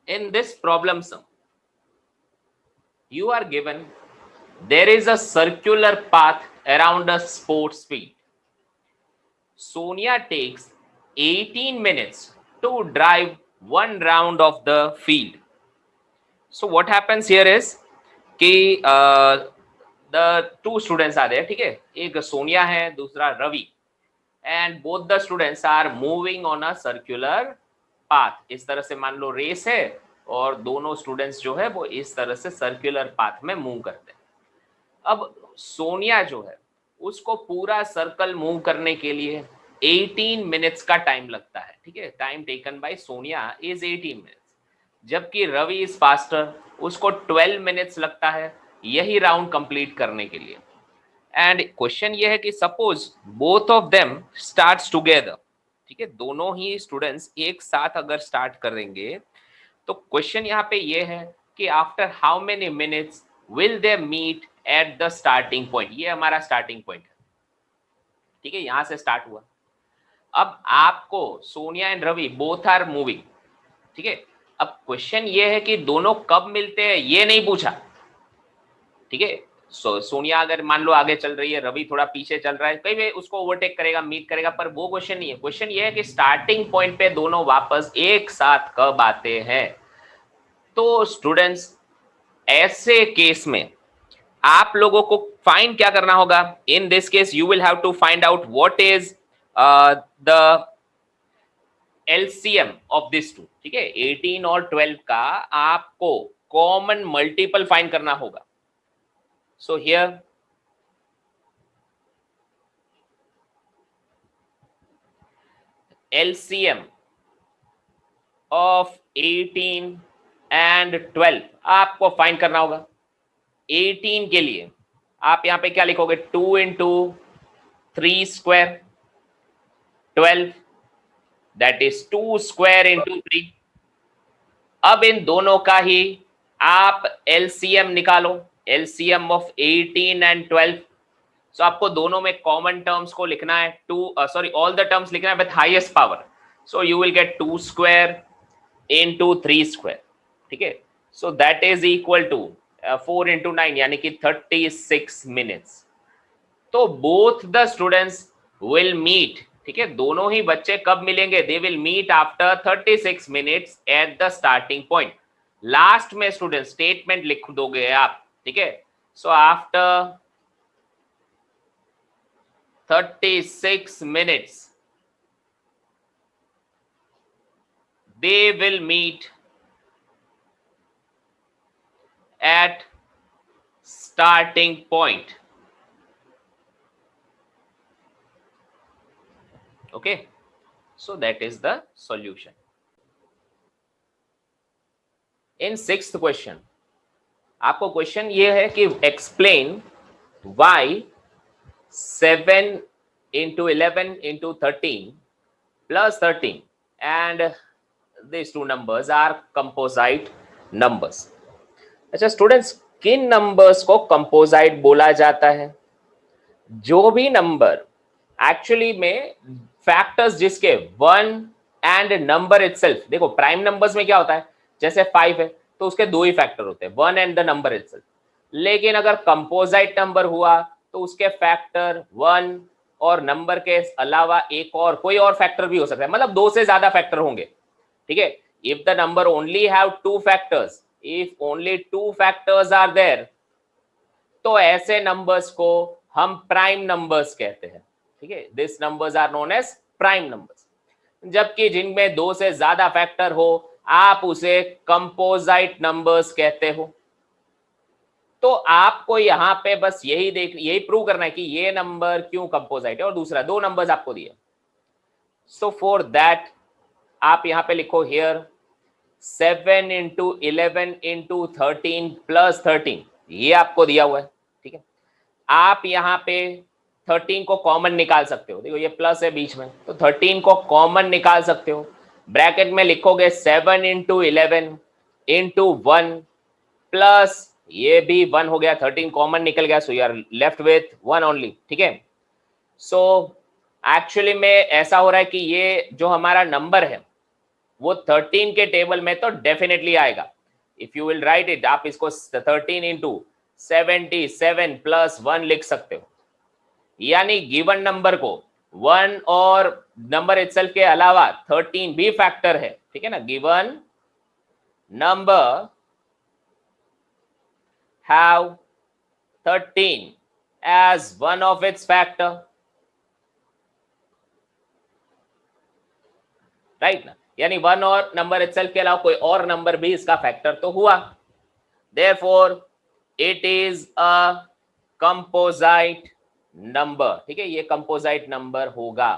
In this problem sum, you are given there is a circular path around a sports field. Sonia takes 18 minutes to drive one round of the field. So what happens here is कि the two students are there, ठीक है, एक सोनिया है दूसरा Ravi, and both the students are moving on a circular path. इस तरह से मान लो रेस है और दोनों स्टूडेंट्स जो है वो इस तरह से सर्कुलर पाथ में मूव करते हैं. अब सोनिया जो है उसको पूरा सर्कल मूव करने के लिए 18 मिनट्स का टाइम लगता है, ठीक है. Time taken by Sonia is 18 minutes, जबकि रवि इज फास्टर, उसको 12 मिनट्स लगता है यही राउंड कंप्लीट करने के लिए. एंड क्वेश्चन ये है कि suppose both of them starts together, ठीक है, दोनों ही स्टूडेंट्स एक साथ अगर स्टार्ट करेंगे तो क्वेश्चन यहाँ पे ये है कि after how many minutes will they meet at the starting point. ये हमारा स्टार्टिंग पॉइंट है, ठीक है, यहां से स्टार्ट हुआ. अब आपको Sonia and Ravi both are moving, ठीक है. अब क्वेश्चन ये है कि दोनों कब मिलते हैं ये नहीं पूछा, ठीक है. सोनिया अगर मान लो आगे चल रही है, रवि थोड़ा पीछे चल रहा है, कई वे उसको ओवरटेक करेगा, मीट करेगा, पर वो क्वेश्चन नहीं है. क्वेश्चन ये है कि स्टार्टिंग पॉइंट पे दोनों वापस एक साथ कब आते हैं. तो स्टूडेंट्स ऐसे केस में आप लोगों को फाइंड क्या करना होगा. In this case you will have to find out what is the LCM of this two, ठीक है. 18 और 12 का आपको कॉमन मल्टीपल फाइंड करना होगा. So here LCM of 18 and 12 आपको फाइंड करना होगा. 18 के लिए आप यहां पे क्या लिखोगे, 2 into 3 square, 12 that is 2 square into 3. अब इन दोनों का ही आप LCM निकालो, LCM ऑफ 18 एंड 12. सो आपको दोनों में कॉमन टर्म्स को लिखना है, ऑल द टर्म्स लिखना है with highest power. So you will get 2 square into 3 square, ठीक है. So that is equal to 4 into 9 यानी कि 36 मिनट्स. तो both the students will meet, ठीक है, दोनों ही बच्चे कब मिलेंगे, they will meet after 36 minutes at the starting point. Last में स्टूडेंट स्टेटमेंट लिख दोगे आप, ठीक है. So after 36 minutes they will meet at starting point. Okay, so that is the solution. In sixth question आपको क्वेश्चन ये है कि explain why 7 into 11 into 13 plus 13 and these two numbers are composite numbers. अच्छा students, किन numbers को composite बोला जाता है. जो भी नंबर एक्चुअली में फैक्टर्स जिसके 1 एंड नंबर इटसेल्फ, देखो प्राइम नंबर्स में क्या होता है, जैसे 5 है तो उसके दो ही फैक्टर होते हैं, 1 एंड द नंबर इटसेल्फ. लेकिन अगर कंपोजिट नंबर हुआ तो उसके फैक्टर 1 और नंबर के अलावा एक और कोई और फैक्टर भी हो सकता है, मतलब 2 से ज्यादा फैक्टर होंगे, ठीक है. If the number only have 2 factors, if only 2 factors are there, तो ऐसे नंबर्स को हम प्राइम नंबर्स कहते हैं, ठीक है. This numbers are known as prime numbers. जबकि जिनमें 2 से ज्यादा फैक्टर हो आप उसे कंपोजिट नंबर्स कहते हो. तो आपको यहां पे बस यही प्रूव करना है कि ये नंबर क्यों कंपोजिट है, और दूसरा 2 नंबर्स आपको दिए. सो फॉर दैट आप यहां पे लिखो हियर 7 इंटू 11 इंटू 13 प्लस 13, ये आपको दिया हुआ है, ठीक है. आप यहां पे 13 को कॉमन निकाल सकते हो, देखो ये प्लस है बीच में, तो 13 को कॉमन निकाल सकते हो. ब्रैकेट में लिखोगे 7 इंटू 11 इंटू 1 प्लस ये भी 1 हो गया, 13 कॉमन निकल गया, so you are left with 1 only, ठीक है. सो एक्चुअली में ऐसा हो रहा है कि ये जो हमारा नंबर है वो 13 के टेबल में तो डेफिनेटली आएगा. If you will write it, आप इसको 13 इंटू 77 प्लस 1 लिख सकते हो. यानी गिवन नंबर को 1 और नंबर इटसेल्फ के अलावा 13 भी फैक्टर है. ठीक है ना. Given number have 13 as one of its factor. Right ना. यानी 1 और नंबर इटसेल्फ के अलावा कोई और नंबर भी इसका फैक्टर तो हुआ. Therefore, it is a composite number. ठीक है. ये कंपोजिट नंबर होगा.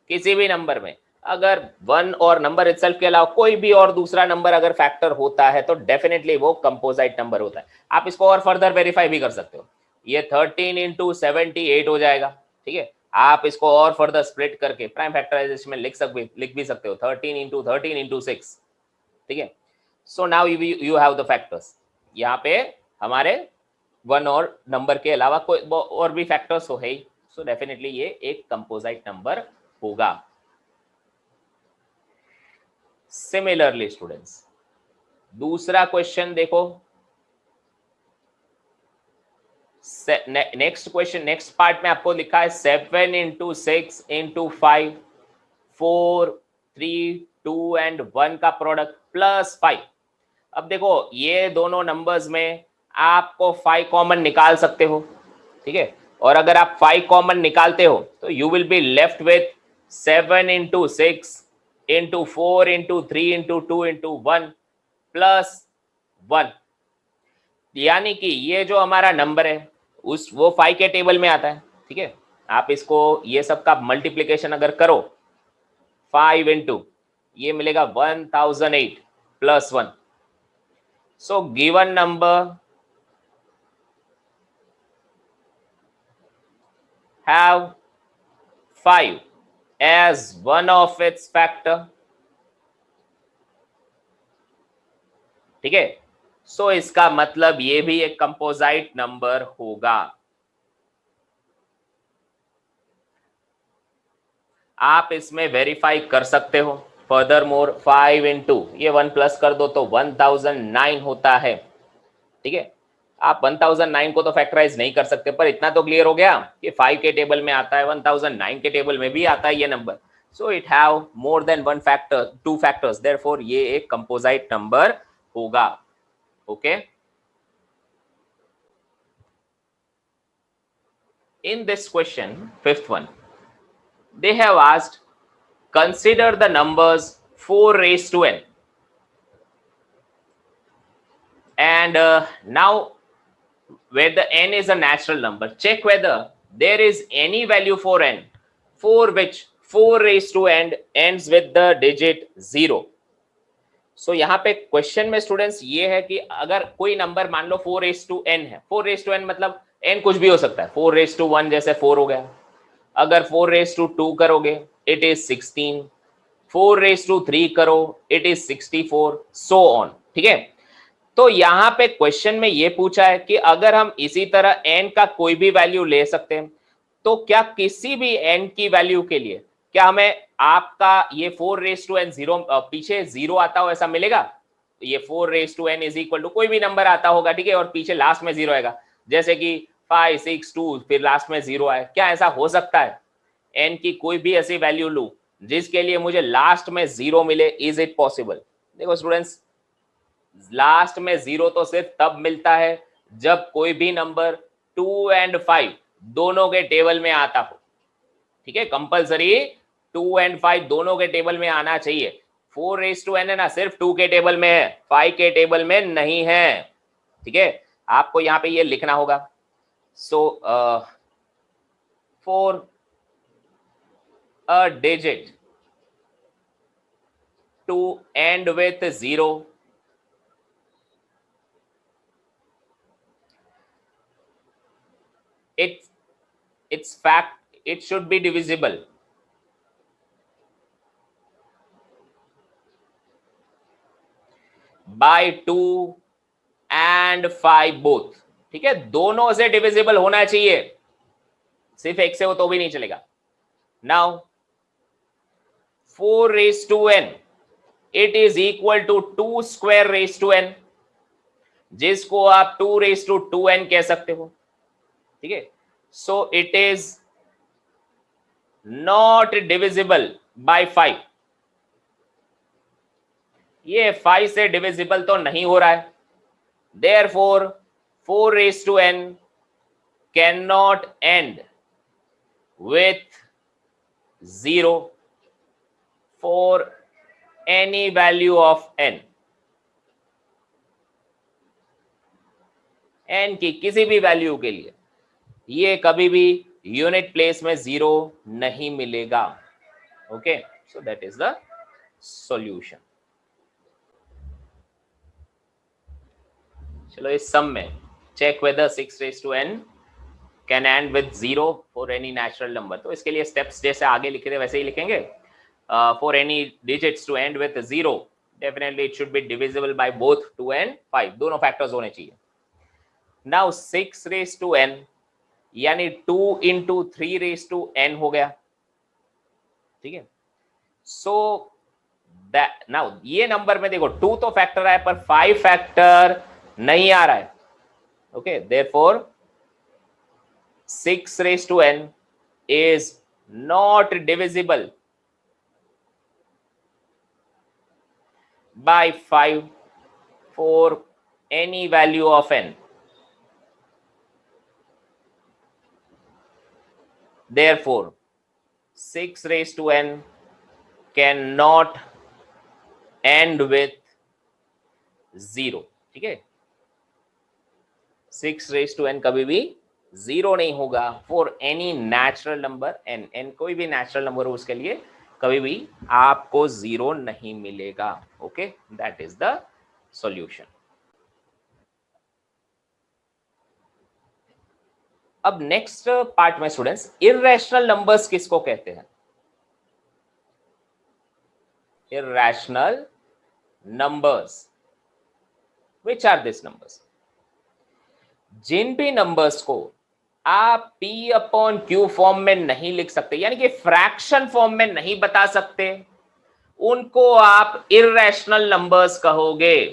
किसी भी नंबर में अगर 1 और नंबर इटसेल्फ के अलावा कोई भी और दूसरा नंबर अगर फैक्टर होता है तो डेफिनेटली वो कंपोजिट नंबर होता है. आप इसको और फर्दर वेरीफाई भी कर सकते हो. ये 13 इंटू 78 हो जाएगा. ठीक है. आप इसको और फर्दर स्प्लिट करके प्राइम फैक्टराइजेशन में लिख भी सकते हो 13 इंटू 6. ठीक है. So now you have the factors. यहाँ पे हमारे 1 और नंबर के अलावा कोई और भी फैक्टर्स हो है. सो डेफिनेटली ये एक कंपोजिट नंबर होगा. सिमिलरली स्टूडेंट्स, दूसरा क्वेश्चन देखो. नेक्स्ट क्वेश्चन, नेक्स्ट पार्ट में आपको लिखा है 7 इंटू 6 इंटू 5, 4, 3, 2 एंड 1 का प्रोडक्ट प्लस 5. अब देखो ये दोनों नंबर्स में आपको 5 कॉमन निकाल सकते हो. ठीक है. और अगर आप 5 कॉमन निकालते हो तो you will be left with 7 into 6 into 4 into 3 into 2 into 1 plus 1. यानी कि ये जो हमारा नंबर है उस वो 5 के टेबल में आता है. ठीक है. आप इसको ये सब का मल्टीप्लीकेशन अगर करो 5 इंटू ये मिलेगा 1008 plus 1. So given number have 5 as one of its factor. ठीक है. सो इसका मतलब ये भी एक कंपोजिट नंबर होगा. आप इसमें वेरीफाई कर सकते हो. फर्दर मोर 5 इंटू ये 1 प्लस कर दो तो 1009 होता है. ठीक है. आप 1009 को तो फैक्टराइज नहीं कर सकते, पर इतना तो क्लियर हो गया कि 5 के टेबल में आता है, 1009 के टेबल में भी आता है ये number. So it have more than 1 factor, 2 factors. Therefore ये एक कंपोजिट नंबर होगा. Okay. In this question, fifth one, they have asked, consider the numbers 4 raised to n. And now where the n is a natural number, check whether there is any value for n for which 4 raised to n ends with the digit 0. So यहाँ पे question में students ये है कि अगर कोई number मान लो 4 raised to n है, 4 raised to n मतलब n कुछ भी हो सकता है. 4 raised to 1 जैसे 4 हो गया. अगर 4 raised to 2 करोगे इट इज 16, 4 raised to 3 करो इट इज 64, सो ऑन. ठीक है. तो यहाँ पे क्वेश्चन में ये पूछा है कि अगर हम इसी तरह n का कोई भी वैल्यू ले सकते हैं तो क्या किसी भी n की वैल्यू के लिए क्या हमें आपका ये 4 raised to n 0 पीछे 0 आता हो ऐसा मिलेगा. ये 4 raised to n is equal to कोई भी नंबर आता होगा. ठीक है. और पीछे लास्ट में 0 आएगा, जैसे कि 5, 6, 2 फिर लास्ट में 0 आए. क्या ऐसा हो सकता है? n की कोई भी ऐसी वैल्यू लूं जिसके लिए मुझे लास्ट में 0 मिले. Is it possible? देखो स्टूडेंट्स, लास्ट में 0 तो सिर्फ तब मिलता है जब कोई भी नंबर 2 एंड 5 दोनों के टेबल में आता हो. ठीक है. कंपलसरी 2 एंड 5 दोनों के टेबल में आना चाहिए. 4 raised to n है ना, सिर्फ 2 के टेबल में है, 5 के टेबल में नहीं है. ठीक है. आपको यहाँ पे ये लिखना होगा. सो for a digit to end with 0, its fact it should be divisible by 2 and 5 both. ठीक है. दोनों से डिविजिबल होना चाहिए, सिर्फ एक से हो तो भी नहीं चलेगा. Now 4 raised to n it is equal to 2 square raise to n, जिसको आप 2 रेस टू 2n कह सकते हो, ठीक है। सो it is not divisible by 5, ये 5 से डिविजिबल तो नहीं हो रहा है, therefore 4 raise to n can not end with 0 for any value of n, n की किसी भी वैल्यू के लिए ये कभी भी यूनिट प्लेस में 0 नहीं मिलेगा। Okay, so that is the solution. चलो इस सम में check whether 6 raise to n can end with 0 for any natural number. तो इसके लिए स्टेप्स जैसे आगे लिखे थे वैसे ही लिखेंगे। For any digits to end with 0 definitely it should be divisible by both 2 and 5, दोनों फैक्टर्स होने चाहिए। नाउ 6 रेज़ टू n यानी 2 इंटू 3 रेज़ टू n हो गया, ठीक है। सो दैट नाउ ये नंबर में देखो 2 तो फैक्टर आया पर 5 फैक्टर नहीं आ रहा है। Okay, therefore 6 raised to n is not divisible by 5 for any value of n. Therefore 6 raised to n cannot end with 0, ठीक है। 6 raised to n कभी भी 0 नहीं होगा for any natural number n, n कोई भी नेचुरल नंबर हो उसके लिए कभी भी आपको 0 नहीं मिलेगा। Okay, that is the solution. अब नेक्स्ट पार्ट में स्टूडेंट्स, इर्रेशनल नंबर्स किसको कहते हैं? Irrational numbers, which are this numbers? जिन भी नंबर्स को आप p अपॉन q फॉर्म में नहीं लिख सकते, यानी कि फ्रैक्शन फॉर्म में नहीं बता सकते, उनको आप इर्रेशनल नंबर्स कहोगे,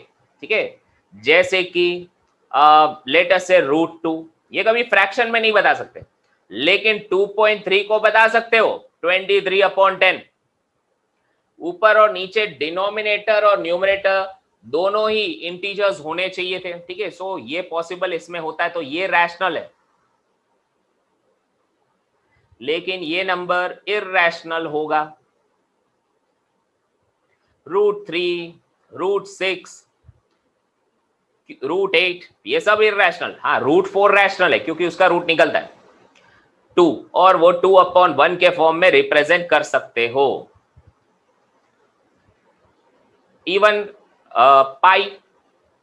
ठीक है। जैसे कि लेट अस से √2, ये कभी फ्रैक्शन में नहीं बता सकते, लेकिन 2.3 को बता सकते हो 23/10। ऊपर और नीचे डिनोमिनेटर और न्यूमरेटर दोनों ही इंटीजर्स होने चाहिए थे, ठीक है। सो ये पॉसिबल इसमें होता है, तो ये रैशनल है। लेकिन ये नंबर इर्रेशनल होगा। √3, √6, √8 ये सब इर्रेशनल। हाँ, √4 रैशनल है क्योंकि उसका रूट निकलता है 2, और वो 2/1 के फॉर्म में रिप्रेजेंट कर सकते हो। इवन पाई,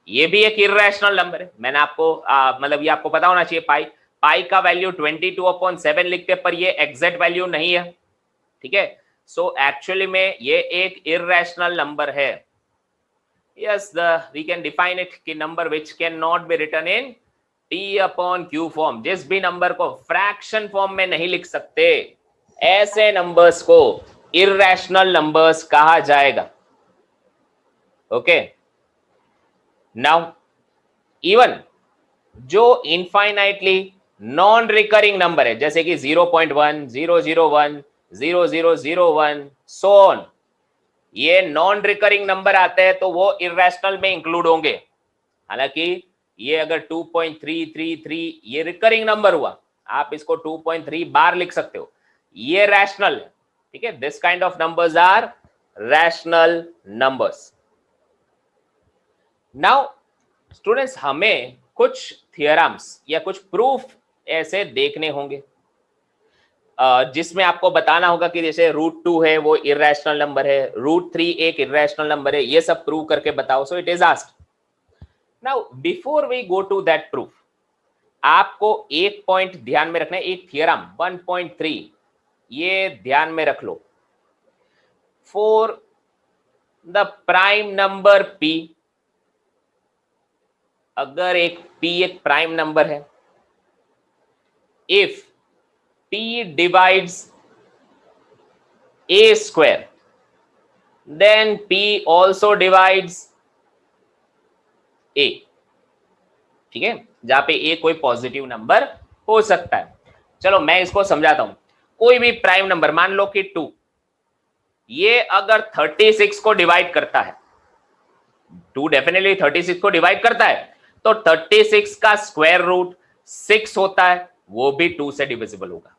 ये भी एक इर्रेशनल नंबर है। मैंने आपको मतलब ये आपको पता होना चाहिए, पाई का वैल्यू 22/7 लिखते, पर ये एग्जैक्ट वैल्यू नहीं है, ठीक है। सो एक्चुअली में ये एक इर्रेशनल नंबर है। Yes, we can define it कि number which can not be written in p/q form. जिस भी नंबर को फ्रैक्शन फॉर्म में नहीं लिख सकते, ऐसे नंबर्स को इर्रेशनल नंबर्स कहा जाएगा। ओके, नाउ इवन जो इनफाइनाइटली नॉन रिकरिंग नंबर है, जैसे कि 0.1, 001, 0001 सो ऑन, ये नॉन रिकरिंग नंबर आते हैं तो वो इर्रेशनल में इंक्लूड होंगे। हालांकि ये अगर 2.333 ये रिकरिंग नंबर हुआ, आप इसको 2.3 बार लिख सकते हो, ये रैशनल है, ठीक है। This kind of numbers are rational numbers. Now students, हमें कुछ थियरम्स या कुछ प्रूफ ऐसे देखने होंगे जिसमें आपको बताना होगा कि जैसे √2 है वो इर्रेशनल नंबर है, √3 एक इर्रेशनल नंबर है, ये सब प्रूव करके बताओ। So it is asked. Now before we go to that proof, आपको एक पॉइंट ध्यान में रखना है, एक थियरम 1.3 ये ध्यान में रख लो। For the prime number p, अगर एक p एक प्राइम नंबर है, if p divides a square, then P also divides A। ठीक है, जहां पे A कोई पॉजिटिव नंबर हो सकता है। चलो मैं इसको समझाता हूं। कोई भी प्राइम नंबर, मान लो कि 2, ये अगर 36 को डिवाइड करता है, 2 डेफिनेटली 36 को डिवाइड करता है, तो 36 का स्क्वायर रूट 6 होता है, वो भी 2 से डिविजिबल होगा।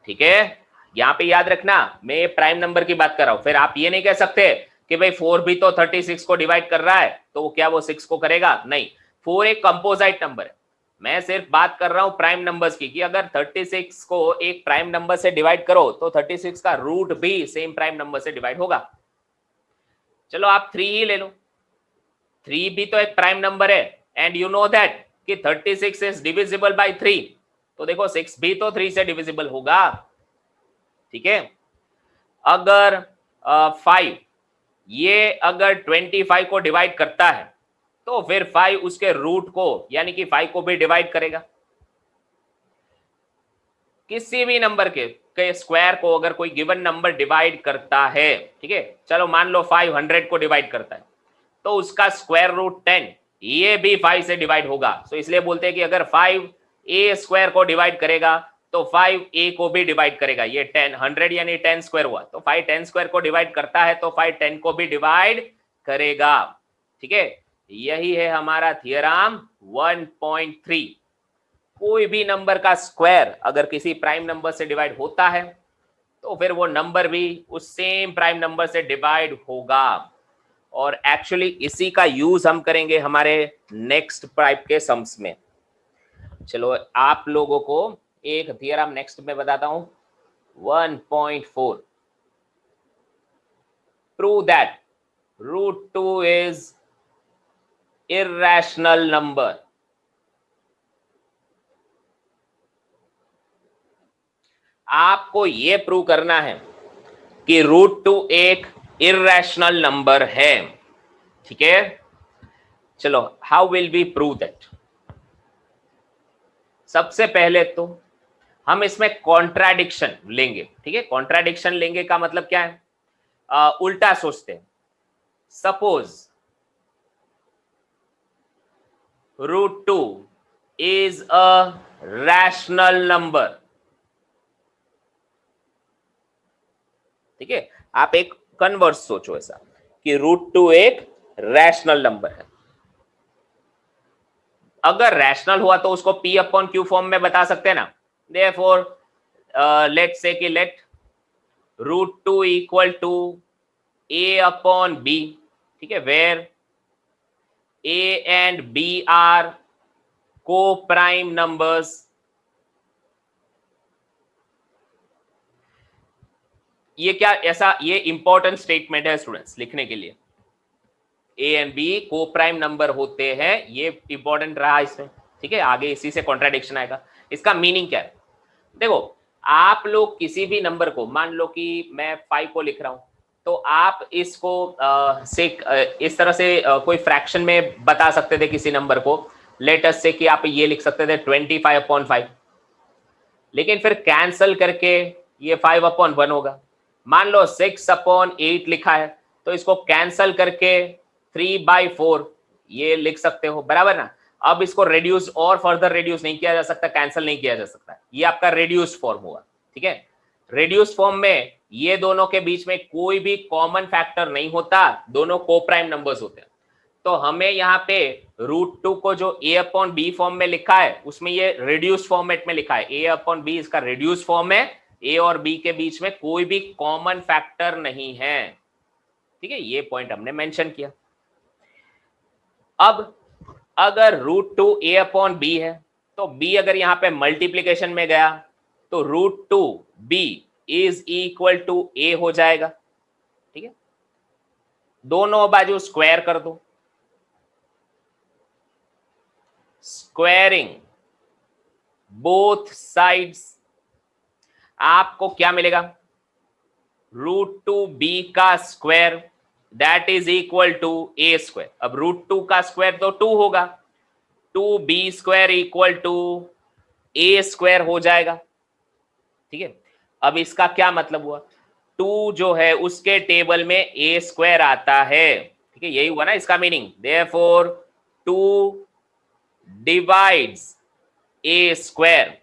ठीक है, यहां पे याद रखना मैं प्राइम नंबर की बात कर रहा हूं। फिर आप ये नहीं कह सकते कि भाई 4 भी तो 36 को डिवाइड कर रहा है, तो क्या वो 6 को करेगा? नहीं, 4 एक कंपोजिट नंबर है। मैं सिर्फ बात कर रहा हूं प्राइम नंबर्स की, कि अगर 36 को एक प्राइम नंबर से डिवाइड करो तो 36 का रूट भी सेम प्राइम नंबर से डिवाइड होगा। चलो आप 3 ही ले लो, 3 भी तो एक प्राइम नंबर है, एंड यू नो दैट कि 36 इज डिविजिबल बाय 3, तो देखो 6 भी तो 3 से डिविजिबल होगा। ठीक है, अगर 5 ये अगर 25 को डिवाइड करता है, तो फिर 5 उसके रूट को यानी कि 5 को भी डिवाइड करेगा। किसी भी नंबर के स्क्वायर को अगर कोई गिवन नंबर डिवाइड करता है, ठीक है, चलो मान लो 500 को डिवाइड करता है, तो उसका स्क्वायर रूट 10 ये भी 5 से डिवाइड होगा। तो इसलिए बोलते हैं कि अगर 5 ए स्क्वायर को डिवाइड करेगा तो 5 ए को भी डिवाइड करेगा। ये 10 100 यानी 10 स्क्वायर हुआ, तो 5 10 स्क्वायर को डिवाइड करता है तो 5 10 को भी डिवाइड करेगा। ठीक है, यही है हमारा थियरम 1.3। कोई भी नंबर का स्क्वायर अगर किसी प्राइम नंबर से डिवाइड होता है, तो फिर वो नंबर भी उस सेम प्राइम नंबर से डिवाइड होगा। और एक्चुअली इसी का यूज हम करेंगे हमारे नेक्स्ट टाइप के सम्स में। चलो आप लोगों को एक थियरम नेक्स्ट में बताता हूं, 1.4। Prove that √2 is irrational number. आपको यह प्रूव करना है कि √2 एक इर्रेशनल नंबर है। ठीक है, चलो how will we prove that? सबसे पहले तो हम इसमें कॉन्ट्राडिक्शन लेंगे। ठीक है, कॉन्ट्राडिक्शन लेंगे का मतलब क्या है? उल्टा सोचते हैं। Suppose √2 is a rational number. ठीक है, आप एक कन्वर्स सोचो ऐसा कि √2 एक रैशनल नंबर है। अगर रैशनल हुआ तो उसको P अपॉन Q फॉर्म में बता सकते हैं ना। देयरफॉर लेट्स से कि let √2 equal to A upon B। ठीक है, where A and B are को प्राइम नंबर्स। ये क्या ऐसा, ये इंपॉर्टेंट स्टेटमेंट है स्टूडेंट्स लिखने के लिए। A and B coprime number होते हैं, ये इंपॉर्टेंट रहा इसमें। ठीक है, आगे इसी से कॉन्ट्राडिक्शन आएगा। इसका मीनिंग क्या है? देखो, आप लोग किसी भी नंबर को, मान लो कि मैं 5 को लिख रहा हूं, तो आप इसको इस तरह से कोई फ्रैक्शन में बता सकते थे किसी नंबर को। लेटस से कि आप ये लिख सकते थे 25/5, लेकिन फिर कैंसल करके ये 5/1 होगा। मान लो 6/8 लिखा है, तो इसको कैंसल करके 3/4 ये लिख सकते हो, बराबर ना। अब इसको रेड्यूस और फर्दर रेड्यूस नहीं किया जा सकता, कैंसिल नहीं किया जा सकता, ये आपका रेड्यूस फॉर्म हुआ। ठीक है, रेड्यूस फॉर्म में ये दोनों के बीच में कोई भी कॉमन फैक्टर नहीं होता, दोनों को प्राइम नंबर्स होते हैं। तो हमें यहाँ पे √2 को जो A अपॉन बी फॉर्म में लिखा है, उसमें ये रिड्यूस फॉर्मेट में लिखा है। A अपॉन बी इसका रिड्यूस फॉर्म है, A और B के बीच में कोई भी कॉमन फैक्टर नहीं है। ठीक है, ये पॉइंट हमने मेंशन किया। अब अगर √2 A अपॉन बी है, तो B अगर यहां पे मल्टीप्लीकेशन में गया तो √2 B is equal to A हो जाएगा। ठीक है, दोनों बाजू स्क्वायर कर दो। स्क्वायरिंग बोथ साइड्स, आपको क्या मिलेगा? √2B का square that is equal to A square. अब √2 का स्क्वायर तो 2 होगा, 2B square equal to A square हो जाएगा। ठीक है, अब इसका क्या मतलब हुआ? 2 जो है उसके टेबल में ए स्क्वायर आता है, ठीक है, यही हुआ ना इसका मीनिंग। देयरफॉर 2 डिवाइड्स ए स्क्वायर।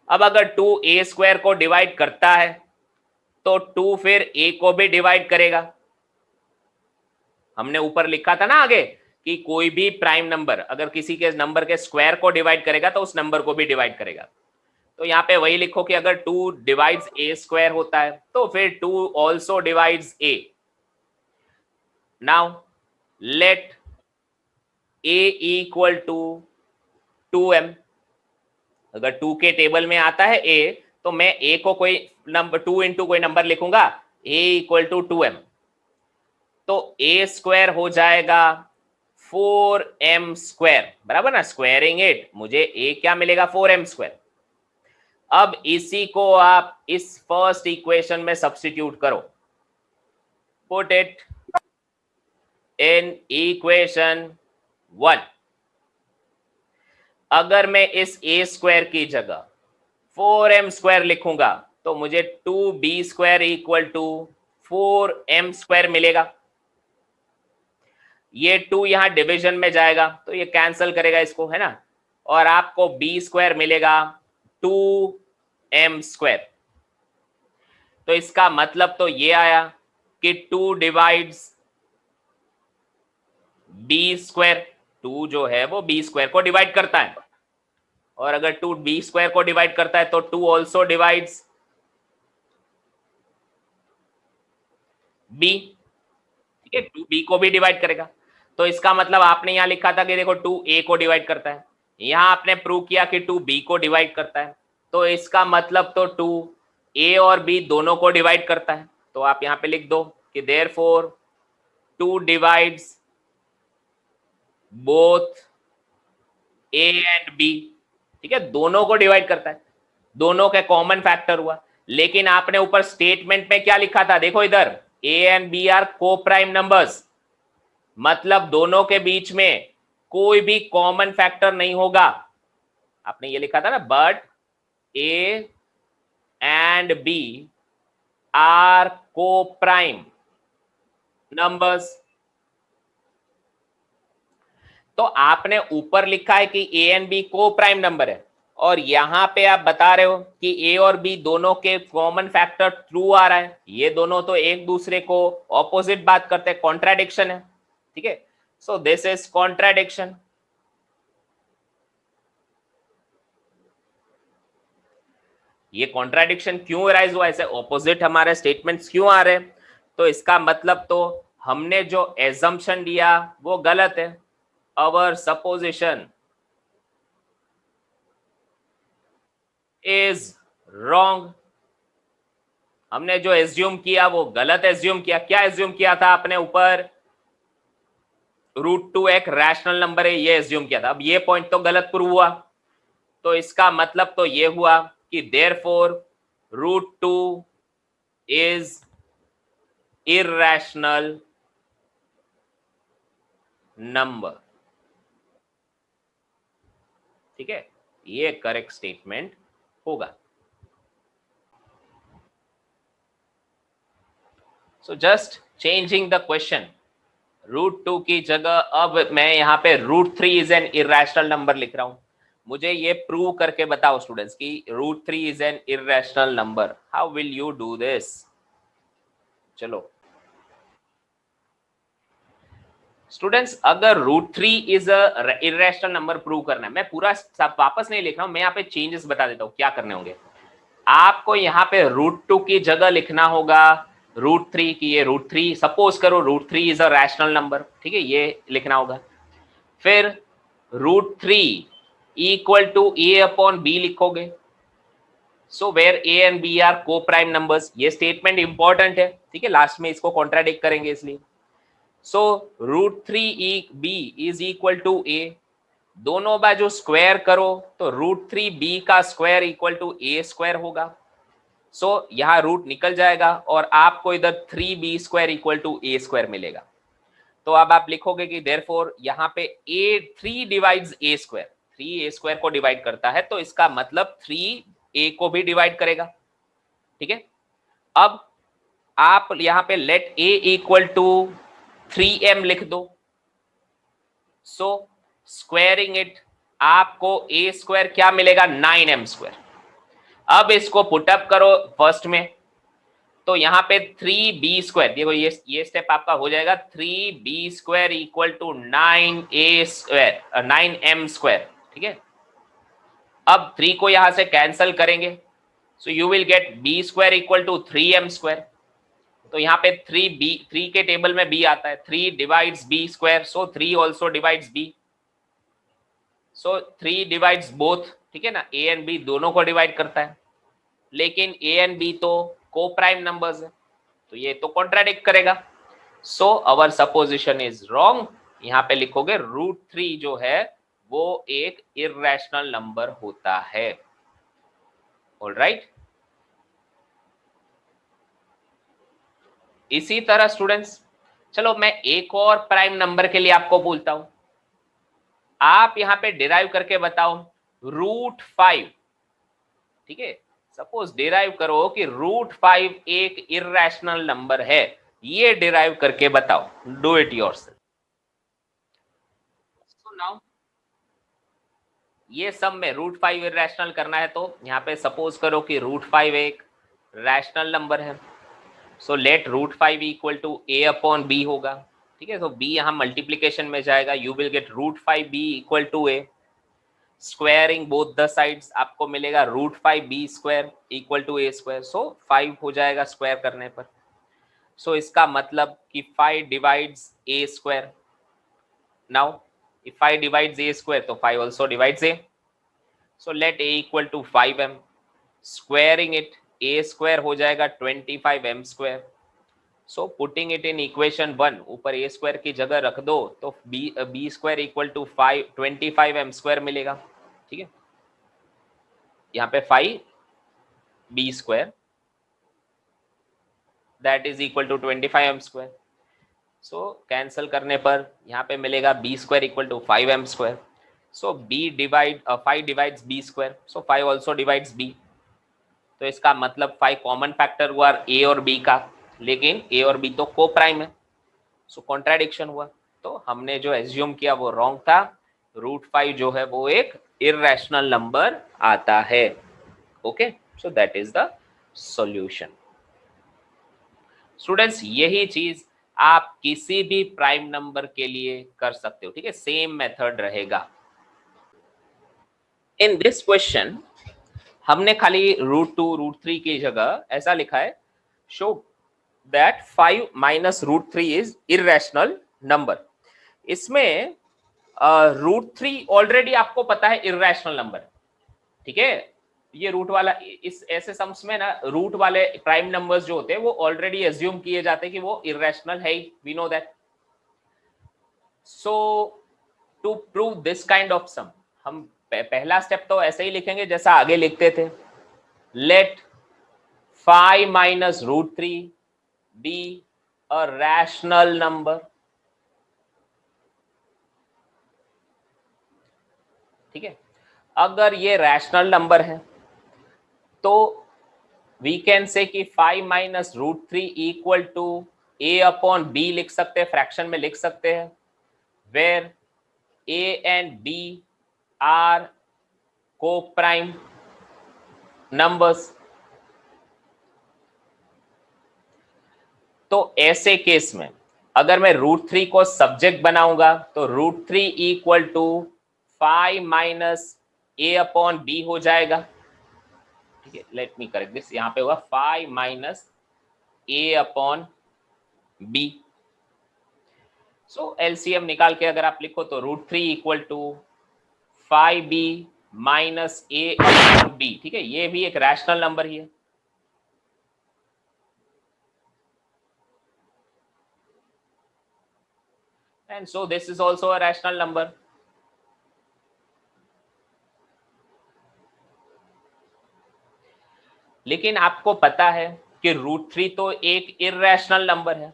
अब अगर 2 ए स्क्वायर को डिवाइड करता है तो 2 फिर ए को भी डिवाइड करेगा। हमने ऊपर लिखा था ना आगे कि कोई भी प्राइम नंबर अगर किसी के नंबर के स्क्वायर को डिवाइड करेगा तो उस नंबर को भी डिवाइड करेगा। तो यहाँ पे वही लिखो कि अगर 2 डिवाइड्स ए स्क्वायर होता है तो फिर 2 also divides A. Now let A equal to 2m। अगर 2 के टेबल में आता है ए तो मैं ए को कोई नंबर 2 इंटू कोई नंबर लिखूंगा, ए इक्वल टू 2m। तो ए स्क्वायर हो जाएगा 4m स्क्वायर, बराबर ना, स्क्वायरिंग इट मुझे ए क्या मिलेगा, 4m स्क्वायर। अब इसी को आप इस फर्स्ट इक्वेशन में सब्स्टिट्यूट करो, पुट इट इन इक्वेशन 1। अगर मैं इस ए स्क्वायर की जगह 4m स्क्वायर लिखूंगा तो मुझे 2b square equal to 4m square मिलेगा। ये 2 यहां डिवीजन में जाएगा तो ये कैंसिल करेगा इसको, है ना, और आपको b स्क्वायर मिलेगा 2m स्क्वायर। तो इसका मतलब तो ये आया कि 2 डिवाइड्स b स्क्वायर, 2 जो है वो b स्क्वायर को डिवाइड करता है, और अगर 2 b स्क्वायर को डिवाइड करता है तो 2 ऑल्सो डिवाइड्स b, ठीक है, 2b को भी डिवाइड करेगा। तो इसका मतलब आपने यहां लिखा था कि देखो 2a को डिवाइड करता है, यहां आपने प्रूव किया कि 2b को डिवाइड करता है, तो इसका मतलब तो 2a और b दोनों को डिवाइड करता है। तो आप यहां पे लिख दो कि therefore 2 divides both a and b, ठीक है, दोनों को डिवाइड करता है, दोनों का कॉमन फैक्टर हुआ। लेकिन आपने ऊपर स्टेटमेंट में क्या लिखा था, देखो इधर, a एंड b आर को प्राइम नंबर्स, मतलब दोनों के बीच में कोई भी कॉमन फैक्टर नहीं होगा। आपने ये लिखा था ना, but a and b are को प्राइम नंबर्स। तो आपने ऊपर लिखा है कि a and b coprime number है, और यहां पे आप बता रहे हो कि a और b दोनों के कॉमन फैक्टर ट्रू आ रहा है। ये दोनों तो एक दूसरे को ऑपोजिट बात करते हैं, कॉन्ट्राडिक्शन है, ठीक है। So this is contradiction. ये कॉन्ट्राडिक्शन क्यों अराइज हुआ, ऐसे ऑपोजिट हमारे स्टेटमेंट्स क्यों आ रहे हैं? तो इसका मतलब तो हमने जो एजम्पशन दिया वो गलत है। अवर सपोजिशन इज रॉन्ग। हमने जो एज्यूम किया वो गलत एज्यूम किया। क्या एज्यूम किया था आपने ऊपर, √2 एक रैशनल नंबर है, ये एज्यूम किया था। अब ये पॉइंट तो गलत प्रूव हुआ, तो इसका मतलब तो ये हुआ कि देयरफॉर √2 इज इर्रेशनल नंबर, ठीक है, ये करेक्ट स्टेटमेंट होगा। So just changing the question, √2 की जगह अब मैं यहां पे √3 इज एन इर्रेशनल नंबर लिख रहा हूं। मुझे ये प्रूव करके बताओ स्टूडेंट्स कि √3 is an irrational number. How will you do this? चलो स्टूडेंट्स, अगर √3 is a irrational number prove करना है, मैं पूरा सब वापस नहीं लिख रहा हूं, मैं यहाँ पे चेंजेस बता देता हूं क्या करने होंगे। आपको यहाँ पे √2 की जगह लिखना होगा √3 की, ये √3 सपोज करो √3 इज अ रैशनल नंबर, ठीक है, ये लिखना होगा। फिर √3 equal to a upon b लिखोगे। So where a and b are को प्राइम नंबर्स, ये स्टेटमेंट इंपॉर्टेंट है, ठीक है, लास्ट में इसको कॉन्ट्राडिक्ट करेंगे इसलिए। So √3b is equal to a, दोनों बाजू स्क्वायर करो तो √3b का square equal to a square होगा। सो यहां रूट निकल जाएगा और आपको इधर 3b square equal to a square मिलेगा। तो अब आप लिखोगे कि देयरफॉर यहां पे a 3 divides a square, 3 a square को डिवाइड करता है, तो इसका मतलब 3 a को भी डिवाइड करेगा, ठीक है। अब आप यहां पे late a equal to 3m लिख दो। सो स्क्वायरिंग इट, आपको a स्क्वायर क्या मिलेगा, 9m स्क्वायर। अब इसको पुटअप करो फर्स्ट में, तो यहाँ पे 3b स्क्वायर, देखो ये स्टेप आपका हो जाएगा, 3b square equal to 9a square, 9m square. ठीक है, अब 3 को यहां से कैंसल करेंगे, so you will get b square equal to 3m square. तो यहाँ पे 3 के टेबल में b आता है, 3 डिवाइड्स b स्क्वायर, सो 3 ऑल्सो डिवाइड्स b, सो 3 डिवाइड्स बोथ। ठीक है ना, a एंड b दोनों को डिवाइड करता है, लेकिन a एंड b तो को प्राइम नंबर्स है, तो ये तो कॉन्ट्राडिक्ट करेगा। सो अवर सपोजिशन इज रॉन्ग। यहाँ पे लिखोगे √3 जो है वो एक इर्रेशनल नंबर होता है। ऑलराइट, इसी तरह स्टूडेंट्स, चलो मैं एक और प्राइम नंबर के लिए आपको बोलता हूं, आप यहां पे डिराइव करके बताओ √5। ठीक है, सपोज डिराइव करो कि √5 एक इर्रेशनल नंबर है, ये डिराइव करके बताओ, do it yourself. So now ये सब में √5 इर्रेशनल करना है, तो यहाँ पे सपोज करो कि √5 एक रैशनल नंबर है, so let √5 equal to a upon b होगा। ठीक है, तो b यहाँ मल्टीप्लीकेशन में जाएगा, you will get √5b equal to a, squaring both the sides आपको मिलेगा √5b square equal to a square, so 5 हो जाएगा स्क्वायर करने पर। सो इसका मतलब कि 5 divides a square. Now if 5 divides a square, तो 5 also divides a, so let a equal to 5m, squaring it, a square हो जाएगा 25m square, so putting it in equation 1, ऊपर a square की जगह रख दो तो b square equal to 25m square मिलेगा। ठीक है, यहाँ पे 5b square that is equal to 25m square, so cancel करने पर यहाँ पे मिलेगा b square equal to 5m square, so five divides b square, so 5 also divides b, तो इसका मतलब 5 कॉमन फैक्टर हुआ a और b का, लेकिन a और b तो को प्राइम है, सो कॉन्ट्राडिक्शन हुआ। तो हमने जो एज्यूम किया वो रॉन्ग था, √5 जो है वो एक इर्रेशनल नंबर आता है। Okay, so that is the solution. Students यही चीज आप किसी भी प्राइम नंबर के लिए कर सकते हो। ठीक है, सेम मेथड रहेगा। इन दिस क्वेश्चन हमने खाली √2 √3 की जगह ऐसा लिखा है, show that 5 minus √3 is irrational number. इसमें √3 ऑलरेडी आपको पता है इर्रेशनल नंबर। ठीक है, ये रूट वाला, इस ऐसे सम्स में ना रूट वाले प्राइम नंबर्स जो होते हैं वो ऑलरेडी एज्यूम किए जाते हैं कि वो इर्रेशनल है, we know that. So to prove this kind of sum, हम पहला स्टेप तो ऐसे ही लिखेंगे जैसा आगे लिखते थे, let 5 minus √3 be a rational number. ठीक है, अगर ये रैशनल नंबर है तो वी कैन से कि 5 minus √3 equal to a upon b लिख सकते हैं, फ्रैक्शन में लिख सकते हैं, where a and b are को प्राइम नंबर्स। तो ऐसे केस में अगर मैं √3 को सब्जेक्ट बनाऊंगा तो √3 equal to 5 minus a upon b हो जाएगा। ठीक है, लेट मी करेक्ट दिस, यहां पे होगा 5 minus a upon b। So LCM निकाल के अगर आप लिखो तो √3 equal to 5b minus a upon b। ठीक है, ये भी एक रैशनल नंबर ही है। And so this is also a rational number. लेकिन आपको पता है कि √3 तो एक इर्रेशनल नंबर है,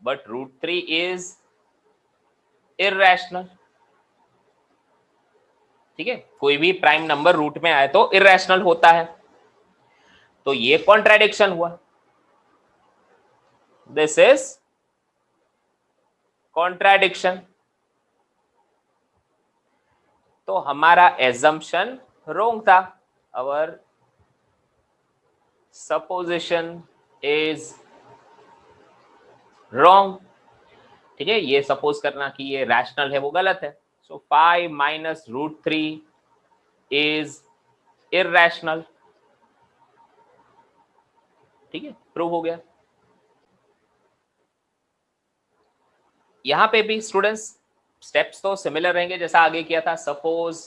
बट √3 इज इर्रेशनल। ठीक है, कोई भी प्राइम नंबर रूट में आए तो इर्रेशनल होता है, तो ये कॉन्ट्राडिक्शन हुआ। This is contradiction. तो हमारा एजम्पशन रोंग था। अवर सपोजिशन इज रॉन्ग। ठीक है, ये सपोज करना कि ये रैशनल है वो गलत है। सो 5 माइनस रूट 3 इज इररेशनल। ठीक है, प्रूव हो गया। यहां पे भी स्टूडेंट्स स्टेप्स तो सिमिलर रहेंगे जैसा आगे किया था। Suppose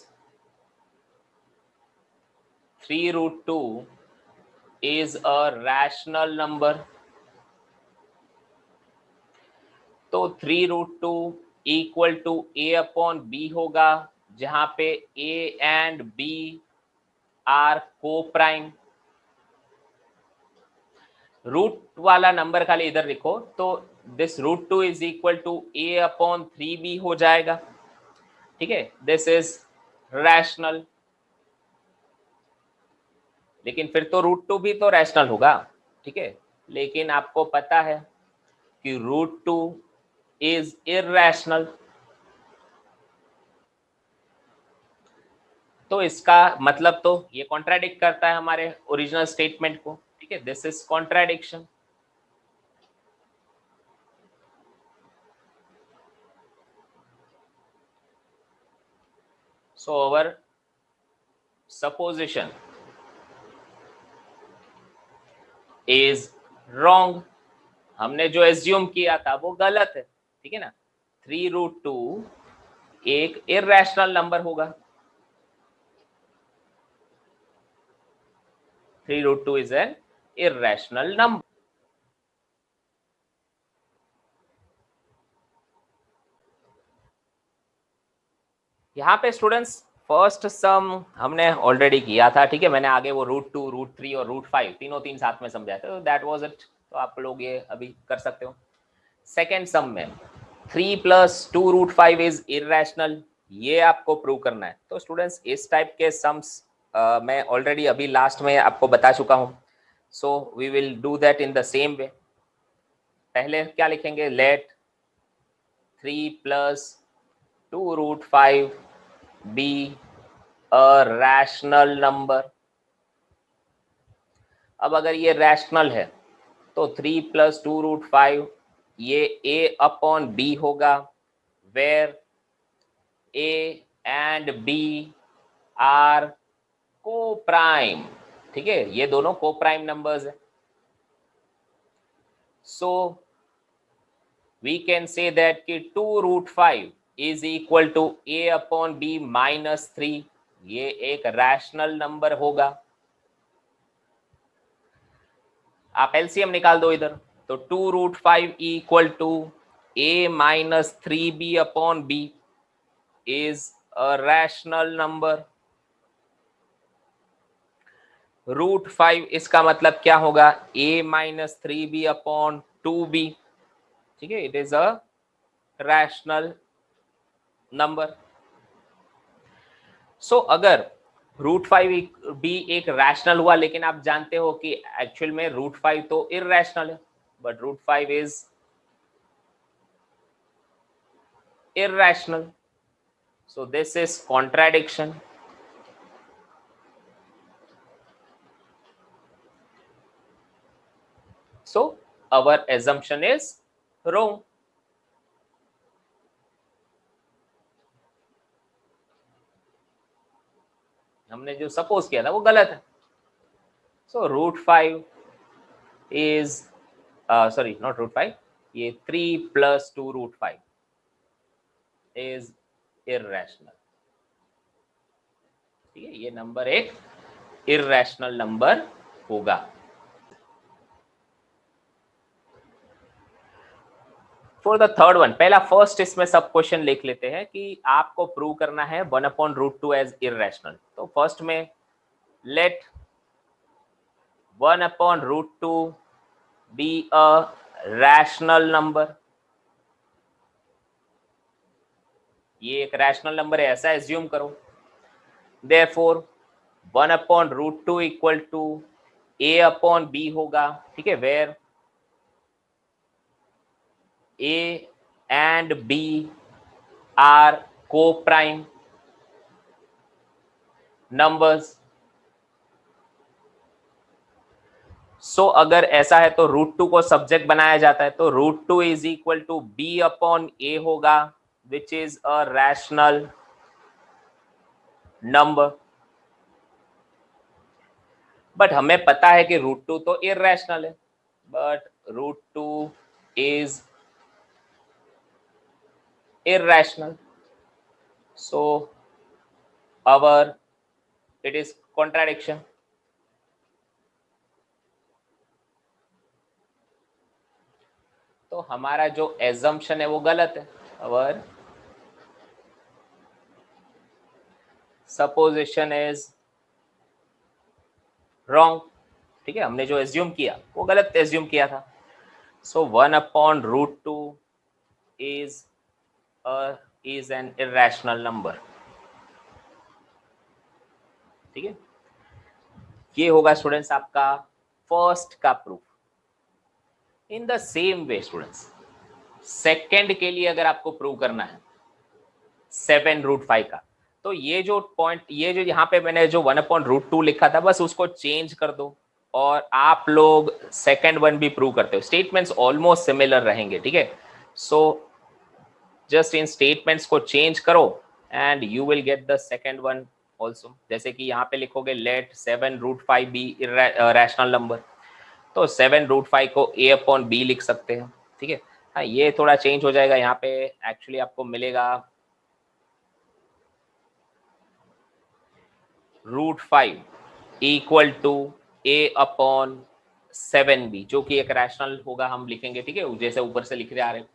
3 root 2 is a rational number, तो 3 root 2 equal to A upon B होगा, जहां पे A and B are coprime. Root वाला नंबर खाली इधर लिखो, तो this root 2 is equal to A upon 3b हो जाएगा। ठीक है, दिस इज रैशनल। लेकिन फिर तो रूट 2 भी तो रैशनल होगा। ठीक है, लेकिन आपको पता है कि रूट 2 इज इररेशनल। तो इसका मतलब तो ये कॉन्ट्राडिक्ट करता है हमारे ओरिजिनल स्टेटमेंट को। ठीक है, this is contradiction. So our supposition is wrong. हमने जो एज्यूम किया था वो गलत है। ठीक है ना, 3 रूट 2 एक इररेशनल नंबर होगा। 3 root 2 is an irrational number. यहाँ पे स्टूडेंट्स फर्स्ट सम हमने ऑलरेडी किया था। ठीक है, मैंने आगे वो रूट 2 रूट 3 और रूट 5 तीनों तीन साथ में समझाया था, तो दैट वाज इट। तो आप लोग ये अभी कर सकते हो। सेकेंड सम में 3 प्लस 2 रूट 5 इज इररेशनल, ये आपको प्रूव करना है। तो स्टूडेंट्स इस टाइप के सम्स मैं ऑलरेडी अभी लास्ट में आपको बता चुका हूँ। So we will do that in the same way. पहले क्या लिखेंगे, let 3 plus 2 root 5 be a rational number. अब अगर ये रैशनल है तो 3 प्लस 2 रूट 5 ये a अपॉन बी होगा, where a and b are coprime. ठीक है, ये दोनों को प्राइम नंबर्स है। So we can say that कि 2 root 5 is equal to a upon b minus 3, ये एक रैशनल नंबर होगा। आप एलसीएम निकाल दो इधर, तो 2 root 5 equal to a minus 3b upon b is a rational number. Root 5 इसका मतलब क्या होगा, a minus 3b upon 2b। ठीक है, it is a rational number. So अगर रूट 5 भी एक रैशनल हुआ, लेकिन आप जानते हो कि एक्चुअल में रूट 5 तो इररेशनल है, but root 5 is irrational. So this is contradiction. So our assumption is wrong. हमने जो सपोज किया था वो गलत है। So root 5 is sorry not root 5, ये 3 प्लस 2 रूट 5 is irrational। ठीक है, ये नंबर एक irrational नंबर होगा। फॉर द थर्ड वन, पहला फर्स्ट इसमें सब क्वेश्चन लिख लेते हैं कि आपको प्रूव करना है 1 अपॉन रूट 2 एज इररेशनल। तो फर्स्ट में let 1 upon root 2 be a rational number. ये एक रैशनल नंबर है ऐसा एज्यूम करो। Therefore 1 upon root 2 equal to A upon B होगा। ठीक है, where A and B are co-prime numbers. So अगर ऐसा है तो √2 को सब्जेक्ट बनाया जाता है, तो √2 is equal to B upon A होगा, which is a rational number. But हमें पता है कि √2 तो इररेशनल है, but √2 is irrational, so our it is contradiction. तो हमारा जो assumption है वो गलत है, our supposition is wrong. ठीक है, हमने जो assume किया वो गलत assume किया था. So 1 upon √2 is an irrational number. ठीक है, ये होगा स्टूडेंट्स आपका फर्स्ट का proof. In the same way students, second के लिए अगर आपको प्रूव करना है 7√5 का, तो ये जो पॉइंट, ये जो यहाँ पे मैंने जो 1 अपॉन √2 लिखा था, बस उसको चेंज कर दो और आप लोग सेकेंड वन भी प्रूव करते हो. स्टेटमेंट्स ऑलमोस्ट सिमिलर रहेंगे. ठीक है, सो जस्ट इन स्टेटमेंट्स को चेंज करो and you will get the second one also. जैसे कि यहाँ पे लिखोगे लेट 7√5 बी रैशनल नंबर, तो 7√5 को A अपॉन B लिख सकते हैं. ठीक है, हाँ ये थोड़ा चेंज हो जाएगा. यहाँ पे एक्चुअली आपको मिलेगा √5 equal to A upon 7B, जो कि एक रैशनल होगा, हम लिखेंगे. ठीक है, जैसे ऊपर से लिख रहे आ रहे हैं.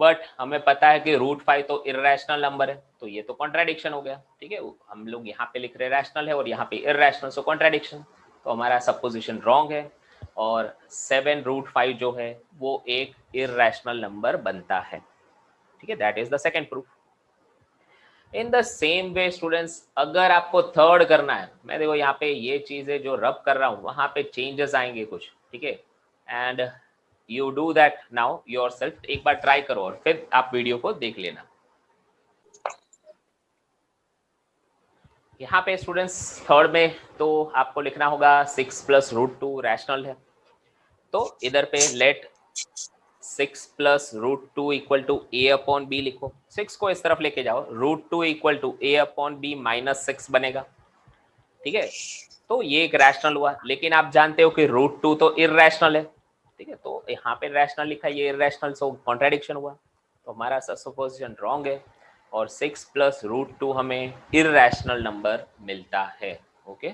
बट हमें पता है कि √5 तो इररेशनल नंबर है, तो ये तो कॉन्ट्राडिक्शन हो गया. ठीक है, हम लोग यहाँ पे लिख रहे रैशनल है और यहाँ पे इररेशनल, सो कॉन्ट्राडिक्शन. तो हमारा सपोजिशन रॉन्ग है और 7√5 जो है वो एक इररेशनल नंबर बनता है. ठीक है, that is the second proof. In the same way students, अगर आपको थर्ड करना है, मैं देखो यहाँ पे ये चीजें जो रब कर रहा हूँ वहां पे चेंजेस आएंगे कुछ. ठीक है, and you do that now yourself. एक बार ट्राई करो और फिर आप वीडियो को देख लेना. यहाँ पे स्टूडेंट्स थर्ड में तो आपको लिखना होगा 6 प्लस √2 रैशनल है, तो इधर पे let 6 plus √2 equal to A upon B लिखो. 6 को इस तरफ लेके जाओ, √2 equal to A upon B minus 6 बनेगा. ठीक है, तो ये एक रैशनल हुआ, लेकिन आप जानते हो कि √2 तो इररेशनल है. ठीक है, तो यहाँ पे रैशनल लिखा है, ये इररेशनल, सो कॉन्ट्राडिक्शन हुआ. तो हमारा सपोजिशन रॉन्ग है और 6 प्लस √2 हमें इररेशनल नंबर मिलता है. ओके